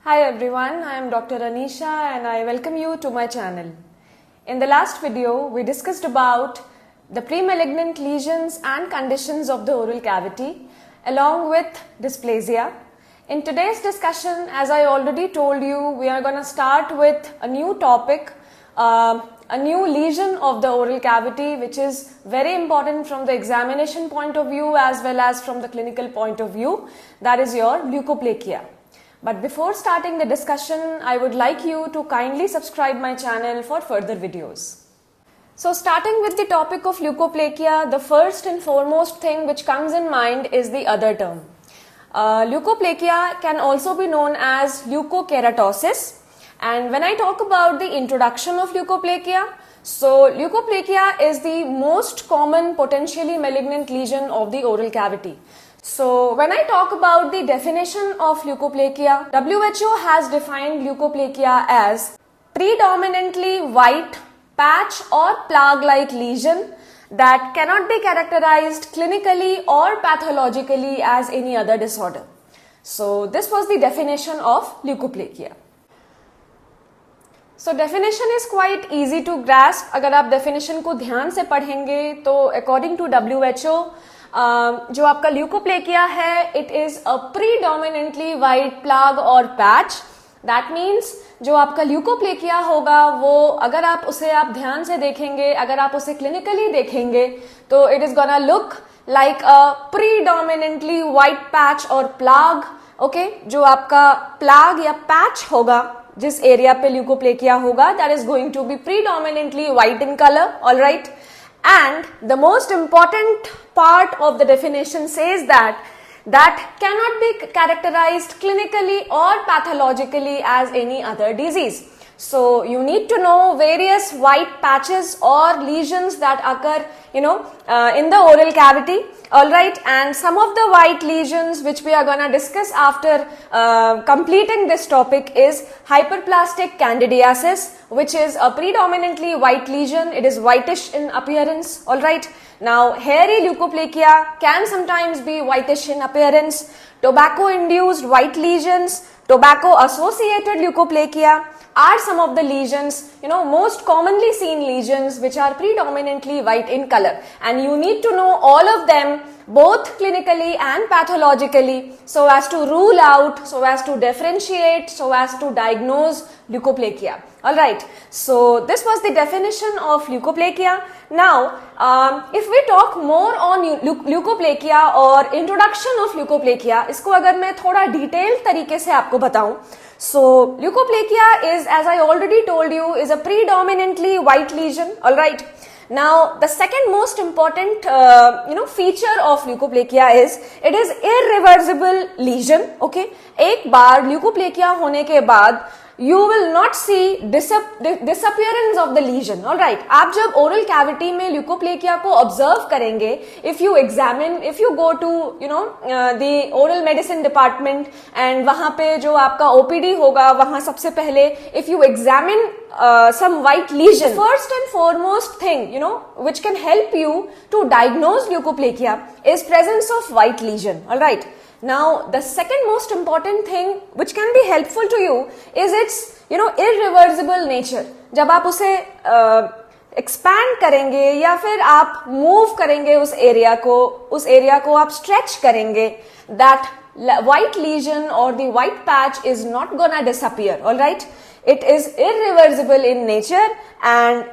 Hi everyone, I am Dr. Anisha and I welcome you to my channel. In the last video, we discussed about the pre-malignant lesions and conditions of the oral cavity along with dysplasia. In today's discussion, as I already told you, we are going to start with a new topic, a new lesion of the oral cavity which is very important from the examination point of view as well as from the clinical point of view, that is your leukoplakia. But before starting the discussion, I would like you to kindly subscribe my channel for further videos. So starting with the topic of leukoplakia, the first and foremost thing which comes in mind is the other term. Leukoplakia can also be known as leukokeratosis. And when I talk about the introduction of leukoplakia, so leukoplakia is the most common potentially malignant lesion of the oral cavity. So when I talk about the definition of leukoplakia, WHO has defined leukoplakia as predominantly white patch or plug-like lesion that cannot be characterized clinically or pathologically as any other disorder. So this was the definition of leukoplakia. So definition is quite easy to grasp. अगर आप definition को ध्यान से पढ़ेंगे तो according to WHO जो आपका leukoplakia है, it is a predominantly white plug और पैच. दैट मीन्स जो आपका ल्यूकोप्लेकिया होगा वो अगर आप उसे आप ध्यान से देखेंगे, अगर आप उसे क्लिनिकली देखेंगे तो it is gonna look like a predominantly white patch और प्लग. ओके, जो आपका प्लग या पैच होगा जिस एरिया पे ल्यूकोप्लेकिया होगा, that is going to be predominantly white in colour. Alright, and the most important part of the definition says that cannot be characterized clinically or pathologically as any other disease. So you need to know various white patches or lesions that occur in the oral cavity. Alright, and some of the white lesions which we are gonna discuss after completing this topic is hyperplastic candidiasis, which is a predominantly white lesion. It is whitish in appearance. Alright, now hairy leukoplakia can sometimes be whitish in appearance. Tobacco induced white lesions, tobacco associated leukoplakia are some of the lesions, most commonly seen lesions which are predominantly white in color, and you need to know all of them both clinically and pathologically so as to rule out, so as to differentiate, so as to diagnose leukoplakia. Alright, so this was the definition of leukoplakia. Now, if we talk more on leukoplakia or introduction of leukoplakia, इसको अगर मैं थोड़ा detailed तरीके से आपको बताऊं, so leukoplakia is, as I already told you, is a predominantly white lesion. Alright. Now, the second most important, feature of leukoplakia is it is irreversible lesion. Okay, एक बार leukoplakia होने के बाद you will not see disappearance of the lesion. All right, आप जब oral cavity में leukoplakia को observe करेंगे, if you go to the oral medicine department and वहाँ पे जो आपका OPD होगा, वहाँ सबसे पहले if you examine some white lesion, first and foremost thing which can help you to diagnose leukoplakia is presence of white lesion. All right. Now, the second most important thing which can be helpful to you is its, irreversible nature. जब आप उसे expand करेंगे या फिर आप move करेंगे उस area को आप stretch करेंगे, that white lesion or the white patch is not gonna disappear. Alright, it is irreversible in nature. And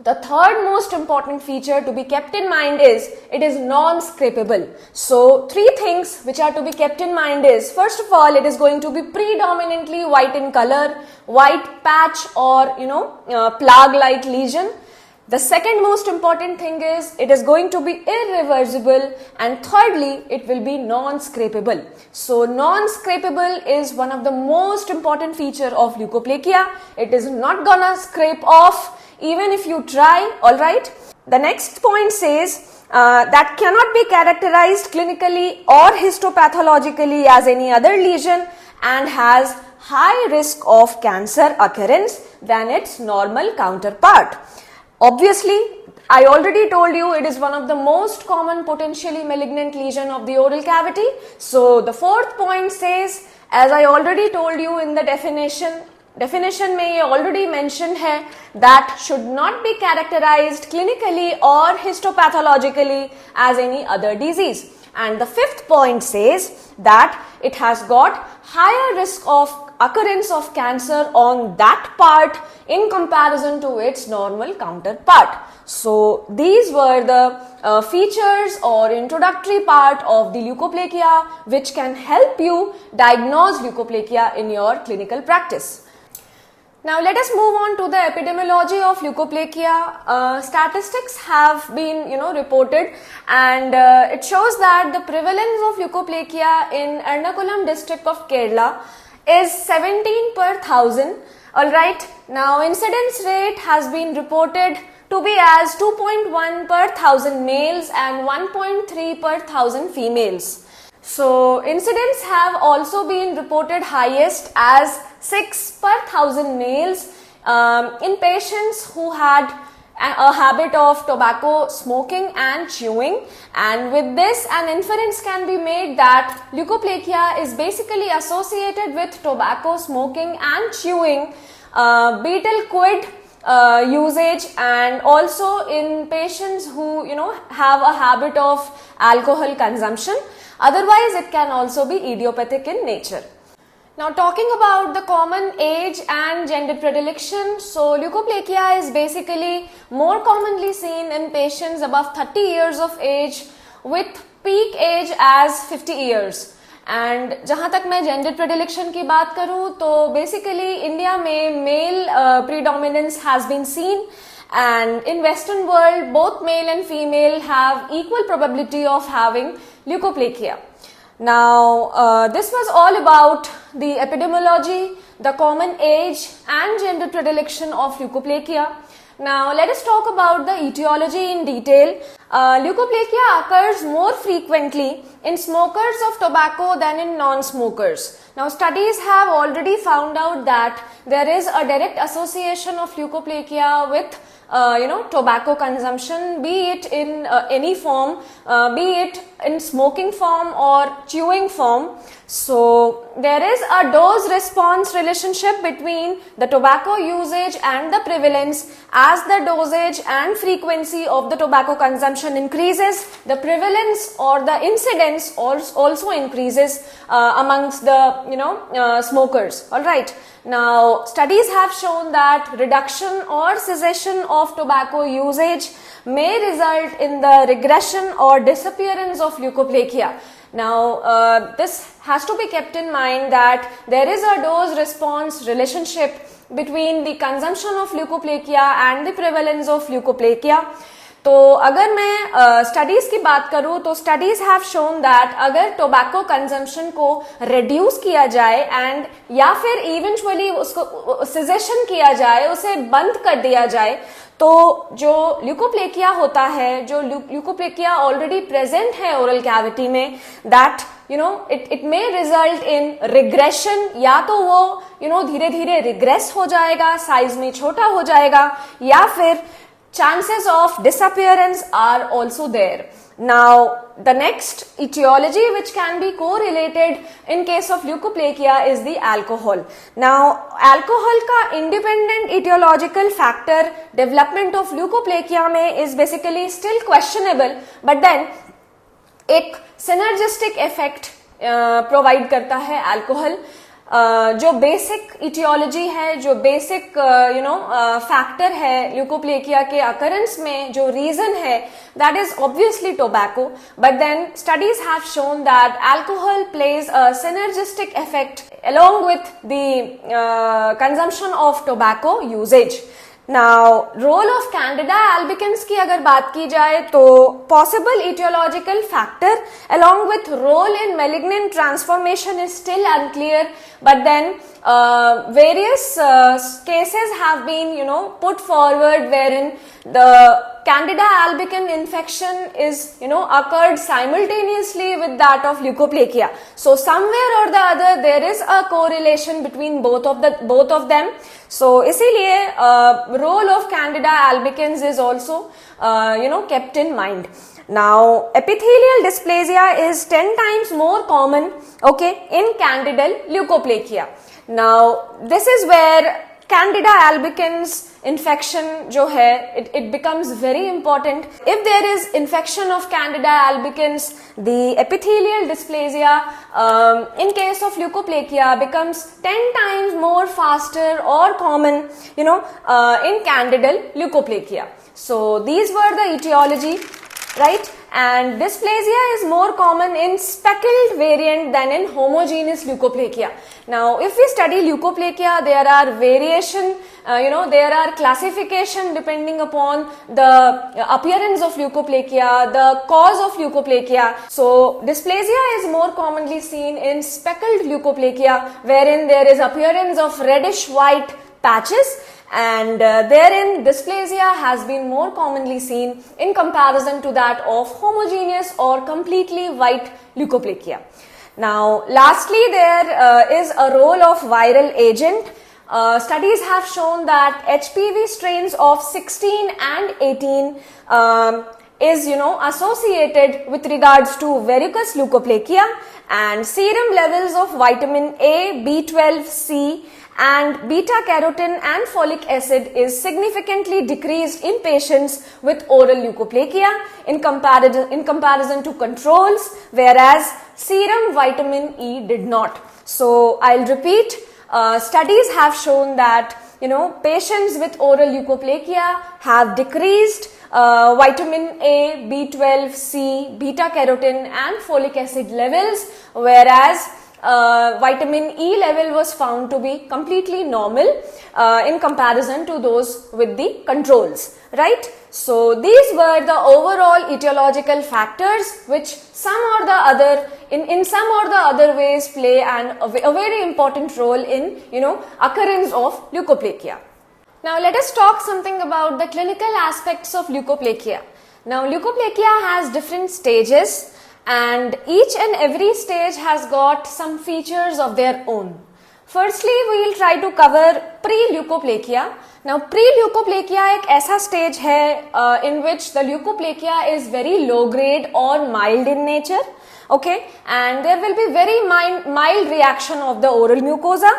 the third most important feature to be kept in mind is it is non-scrapable. So three things which are to be kept in mind is, first of all, it is going to be predominantly white in color, white patch or plug-like lesion. The second most important thing is it is going to be irreversible, and thirdly it will be non-scrapable. So non-scrapable is one of the most important feature of leukoplakia. It is not gonna scrape off even if you try. Alright, the next point says that cannot be characterized clinically or histopathologically as any other lesion and has high risk of cancer occurrence than its normal counterpart. Obviously, I already told you it is one of the most common potentially malignant lesion of the oral cavity. So the fourth point says As I already told you in the definition में ये already mentioned है that should not be characterized clinically or histopathologically as any other disease. And the fifth point says that it has got higher risk of occurrence of cancer on that part in comparison to its normal counterpart. So these were the features or introductory part of the leukoplekia which can help you diagnose leukoplekia in your clinical practice. Now let us move on to the epidemiology of leukoplekia. Statistics have been, reported, and it shows that the prevalence of leukoplekia in Ernakulam district of Kerala is 17 per 1000. Alright, now incidence rate has been reported to be as 2.1 per 1000 males and 1.3 per 1000 females. So incidents have also been reported highest as 6 per 1000 males in patients who had a habit of tobacco smoking and chewing, and with this an inference can be made that leukoplekia is basically associated with tobacco smoking and chewing, betel quid usage, and also in patients who have a habit of alcohol consumption. Otherwise it can also be idiopathic in nature. Now talking about the common age and gender predilection, so leukoplekia is basically more commonly seen in patients above 30 years of age with peak age as 50 years. And जहाँ तक मैं gender predilection की बात करूँ तो basically India में male predominance has been seen, and in Western world both male and female have equal probability of having leukoplekia. Now this was all about the epidemiology, the common age and gender predilection of leukoplekia. Now let us talk about the etiology in detail. Leukoplekia occurs more frequently in smokers of tobacco than in non-smokers. Now studies have already found out that there is a direct association of leukoplekia with tobacco consumption, be it in any form, be it in smoking form or chewing form. So there is a dose response relationship between the tobacco usage and the prevalence. As the dosage and frequency of the tobacco consumption increases, the prevalence or the incidence also increases amongst the smokers. All right. Now studies have shown that reduction or cessation of tobacco usage may result in the regression or disappearance of leukoplekia. Now this has to be kept in mind that there is a dose response relationship between the consumption of leukoplekia and the prevalence of leukoplekia. तो अगर मैं studies की बात करूं तो studies have shown that अगर tobacco consumption को reduce किया जाए एंड या फिर इवेंचुअली उसको सिजेशन किया जाए, उसे बंद कर दिया जाए, तो जो ल्यूकोप्लेकिया होता है, जो ल्यूकोप्लेकिया ऑलरेडी प्रेजेंट है ओरल कैविटी में, that it may result in regression, या तो वो धीरे धीरे रिग्रेस हो जाएगा, साइज में छोटा हो जाएगा, या फिर chances of disappearance are also there. Now the next etiology which can be correlated in case of leukoplekia is the alcohol. Now alcohol का independent etiological factor development of leukoplekia में is basically still questionable, but then एक synergistic effect provide करता है alcohol. जो basic etiology है, जो basic factor है leukoplakia के अकरेंस में, जो रीजन है, that is obviously tobacco, but then studies have shown that alcohol plays a synergistic effect along with the consumption of tobacco usage. Now role of Candida albicans की अगर बात की जाए तो possible etiological factor along with role in malignant transformation is still unclear, but then various cases have been put forward wherein the Candida albicans infection is, occurred simultaneously with that of leukoplakia. So somewhere or the other there is a correlation between both of them. So इसीलिए role of Candida albicans is also kept in mind. Now epithelial dysplasia is 10 times more common, okay, in candidal leukoplakia. Now this is where Candida albicans infection जो है, it becomes very important. If there is infection of Candida albicans, the epithelial dysplasia in case of leukoplakia becomes 10 times more faster or common, in candidal leukoplakia. So these were the etiology, right? And dysplasia is more common in speckled variant than in homogeneous leukoplakia. Now, if we study leukoplakia, there are variation, there are classification depending upon the appearance of leukoplakia, the cause of leukoplakia. So, dysplasia is more commonly seen in speckled leukoplakia, wherein there is appearance of reddish white patches. And therein dysplasia has been more commonly seen in comparison to that of homogeneous or completely white leukoplakia. Now lastly, there is a role of viral agent. Studies have shown that HPV strains of 16 and 18 is associated with regards to verrucous leukoplakia, and serum levels of vitamin A, B12, C and beta carotene and folic acid is significantly decreased in patients with oral leukoplakia in comparison to controls, whereas serum vitamin E did not. So I'll repeat, studies have shown that patients with oral leukoplakia have decreased vitamin A, B12, C, beta carotene and folic acid levels, whereas vitamin E level was found to be completely normal in comparison to those with the controls, right? So these were the overall etiological factors which some or the other in some or the other ways play a very important role in occurrence of leukoplakia. Now let us talk something about the clinical aspects of leukoplakia. Now leukoplakia has different stages, and each and every stage has got some features of their own. Firstly, we will try to cover pre-leukoplakia. Now, pre-leukoplakia एक ऐसा stage है in which the leukoplakia is very low grade or mild in nature, okay, and there will be very mild reaction of the oral mucosa.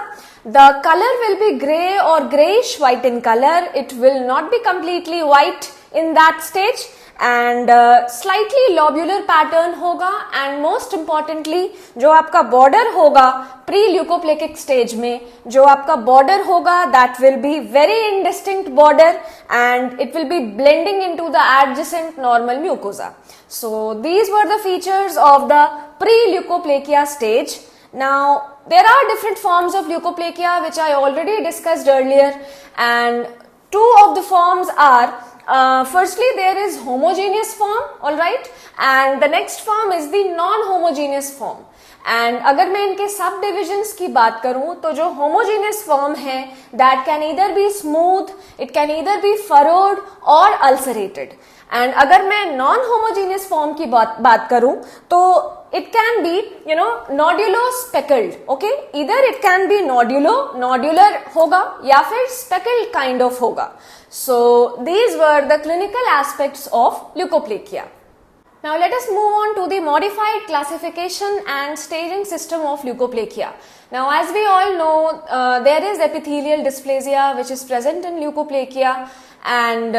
The color will be grey or greyish white in color. It will not be completely white in that stage, and slightly lobular pattern होगा, and most importantly जो आपका border होगा pre-leukoplakic stage में, जो आपका border होगा that will be very indistinct border and it will be blending into the adjacent normal mucosa. So these were the features of the pre-leukoplakia stage. Now there are different forms of leukoplakia which I already discussed earlier, and two of the forms are firstly there is homogeneous form, alright, and the next form is the non-homogeneous form. And अगर मैं इनके सब divisions की बात करूं तो जो homogeneous form है that can either be smooth, it can either be furrowed or ulcerated. And अगर मैं non-homogeneous form की बात करूं तो it can be nodulo-speckled, okay, either it can be nodular होगा या फिर speckled kind of होगा. So these were the clinical aspects of leukoplakia. Now let us move on to the modified classification and staging system of leukoplakia. Now as we all know, there is epithelial dysplasia which is present in leukoplakia, and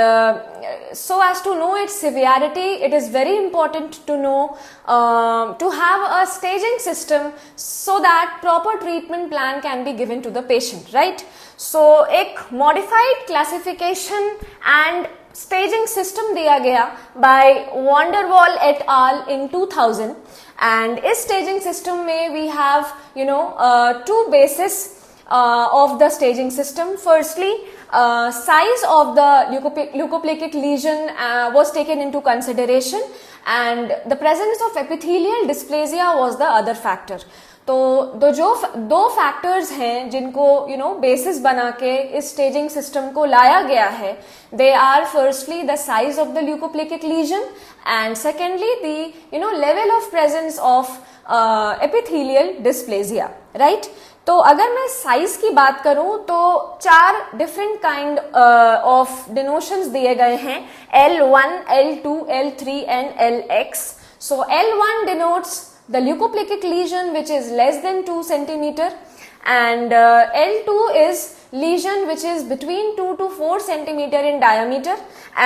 so as to know its severity, it is very important to know to have a staging system so that proper treatment plan can be given to the patient, right? So एक modified classification and staging system दिया गया by Vanderwall et al. In 2000, and इस staging system में we have two bases of the staging system. Firstly, size of the leukoplakic lesion was taken into consideration, and the presence of epithelial dysplasia was the other factor. तो दो factors हैं जिनको basis बना के इस staging system को लाया गया है. They are firstly the size of the leukoplakic lesion and secondly the level of presence of epithelial dysplasia, right. तो अगर मैं साइज की बात करूं तो 4 डिफरेंट काइंड ऑफ डिनोशंस दिए गए हैं, L1, L2, L3 and LX. So L1 denotes the leukoplakic lesion which is less than 2 centimeter, and L2 is lesion which is between 2 to 4 centimeter in diameter,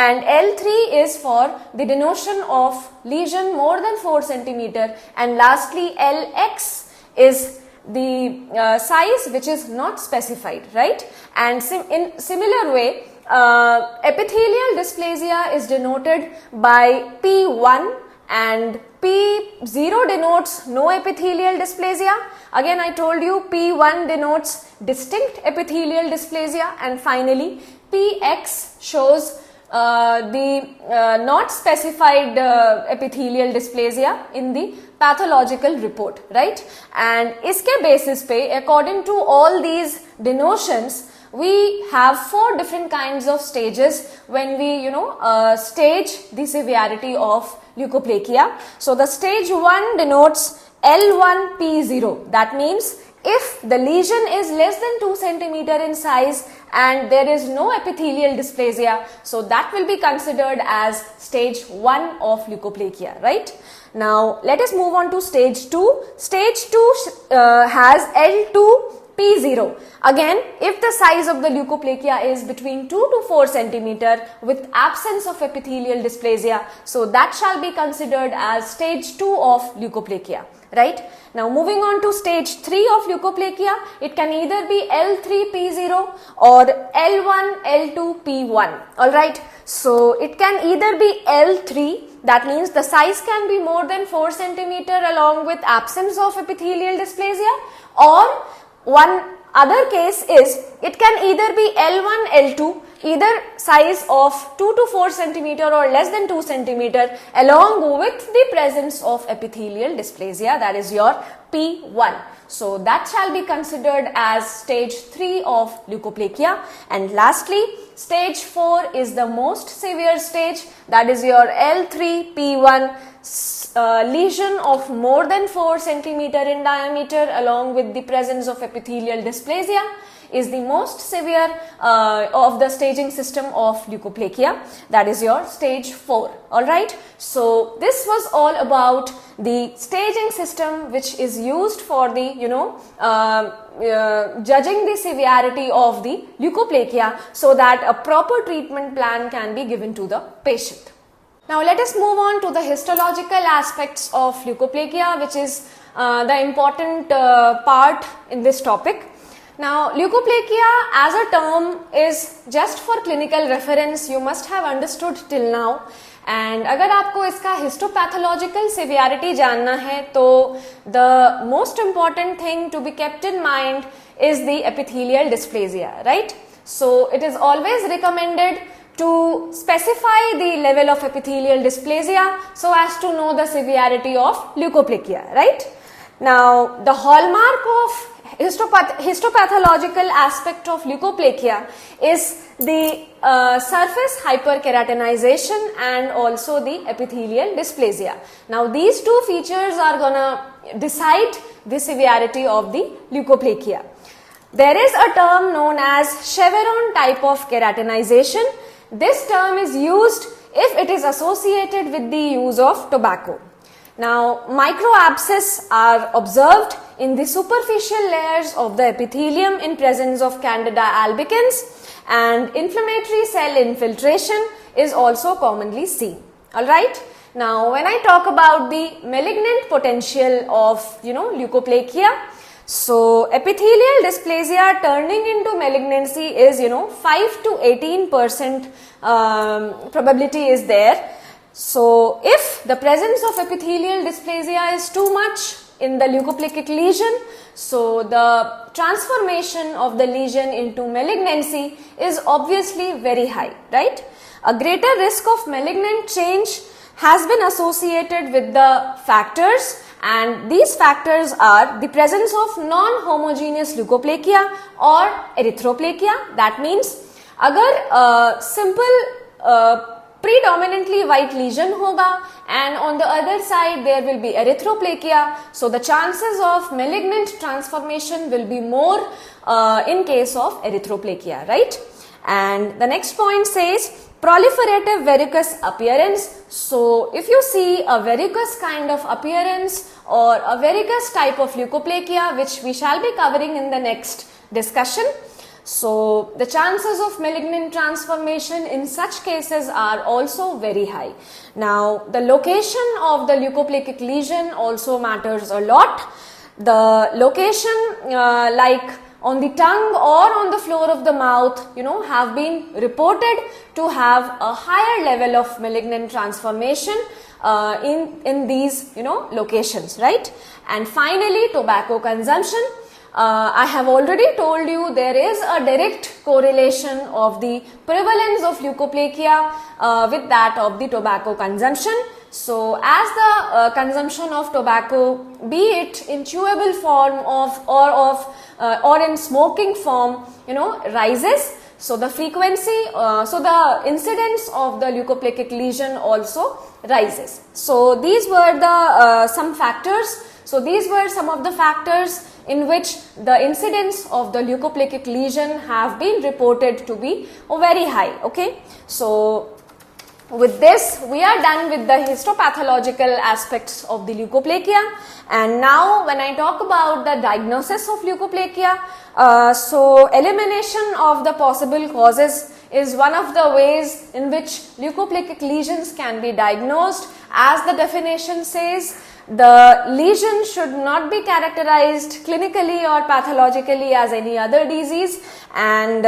and L3 is for the denotion of lesion more than 4 centimeter, and lastly LX is the size which is not specified, right. And in similar way, epithelial dysplasia is denoted by P1 and P0 denotes no epithelial dysplasia. Again I told you P1 denotes distinct epithelial dysplasia, and finally PX shows the not specified epithelial dysplasia in the pathological report, right. And iske basis pe, according to all these denotions, we have 4 different kinds of stages when we stage the severity of leukoplakia. So the stage 1 denotes L1P0. That means if the lesion is less than 2 centimeter in size and there is no epithelial dysplasia, so that will be considered as stage 1 of leukoplakia, right. Now let us move on to stage 2. Stage 2 has L2P0. Again, if the size of the leukoplakia is between 2 to 4 centimeter with absence of epithelial dysplasia, so that shall be considered as stage 2 of leukoplakia, right. Now moving on to stage 3 of leukoplakia, it can either be L3P0 or L1 L2P1, alright. So it can either be L3, that means the size can be more than 4 centimeter along with absence of epithelial dysplasia, or one other case is it can either be L1, L2, either size of 2 to 4 centimeter or less than 2 centimeter along with the presence of epithelial dysplasia, that is your P1. So that shall be considered as stage 3 of leukoplakia. And lastly, stage 4 is the most severe stage, that is your L3P1. Lesion of more than 4 centimeter in diameter along with the presence of epithelial dysplasia is the most severe of the staging system of leukoplakia, that is your stage 4, alright. So this was all about the staging system which is used for the judging the severity of the leukoplakia so that a proper treatment plan can be given to the patient. Now let us move on to the histological aspects of leukoplakia, which is the important part in this topic. Now leukoplakia as a term is just for clinical reference, you must have understood till now. And अगर आपको इसका histopathological severity जानना है तो the most important thing to be kept in mind is the epithelial dysplasia, right? So it is always recommended to specify the level of epithelial dysplasia so as to know the severity of leukoplakia, right? Now the hallmark of histopathological aspect of leukoplakia is the surface hyperkeratinization and also the epithelial dysplasia. Now these two features are gonna decide the severity of the leukoplakia. There is a term known as chevron type of keratinization. This term is used if it is associated with the use of tobacco. Now microabscess are observed in the superficial layers of the epithelium in presence of Candida albicans, and inflammatory cell infiltration is also commonly seen, alright. Now when I talk about the malignant potential of leukoplakia, so epithelial dysplasia turning into malignancy is 5 to 18% probability is there. So if the presence of epithelial dysplasia is too much, in the leukoplastic lesion. So the transformation of the lesion into malignancy is obviously very high, right? A greater risk of malignant change has been associated with the factors, and these factors are the presence of non-homogeneous leukoplakia or erythroplakia. That means अगर simple predominantly white lesion hoga and on the other side there will be erythroplakia, so the chances of malignant transformation will be more in case of erythroplakia, right? And the next point says proliferative verrucous appearance. So if you see a verrucous kind of appearance or a verrucous type of leukoplakia, which we shall be covering in the next discussion, so the chances of malignant transformation in such cases are also very high. Now the location of the leukoplastic lesion also matters a lot. The location like on the tongue or on the floor of the mouth, have been reported to have a higher level of malignant transformation in these locations, right? And finally, tobacco consumption. I have already told you there is a direct correlation of the prevalence of leukoplastia with that of the tobacco consumption. So as the consumption of tobacco, be it in chewable form or in smoking form, rises, so the frequency, so the incidence of the leukoplastic lesion also rises. So these were the some factors. So these were some of the factors in which the incidence of the leukoplastic lesion have been reported to be very high. Okay, so with this we are done with the histopathological aspects of the leukoplakia, and now when I talk about the diagnosis of leukoplakia, so elimination of the possible causes is one of the ways in which leukoplastic lesions can be diagnosed. As the definition says, the lesion should not be characterized clinically or pathologically as any other disease, and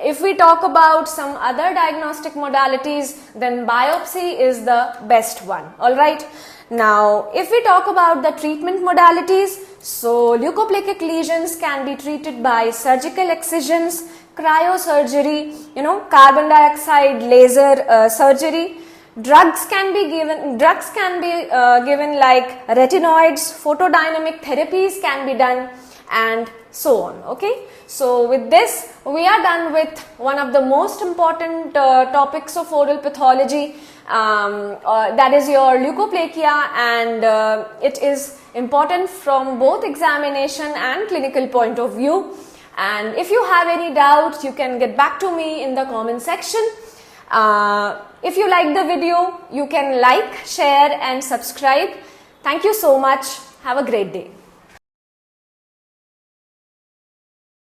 if we talk about some other diagnostic modalities, then biopsy is the best one. Alright, now if we talk about the treatment modalities, so leukoplastic lesions can be treated by surgical excisions, cryosurgery, carbon dioxide laser surgery. Drugs can be given like retinoids, photodynamic therapies can be done, and so on. Okay, so with this we are done with one of the most important topics of oral pathology, that is your leukoplakia, and it is important from both examination and clinical point of view. And if you have any doubts, you can get back to me in the comment section. If you like the video, you can like, share and subscribe. Thank you so much. Have a great day.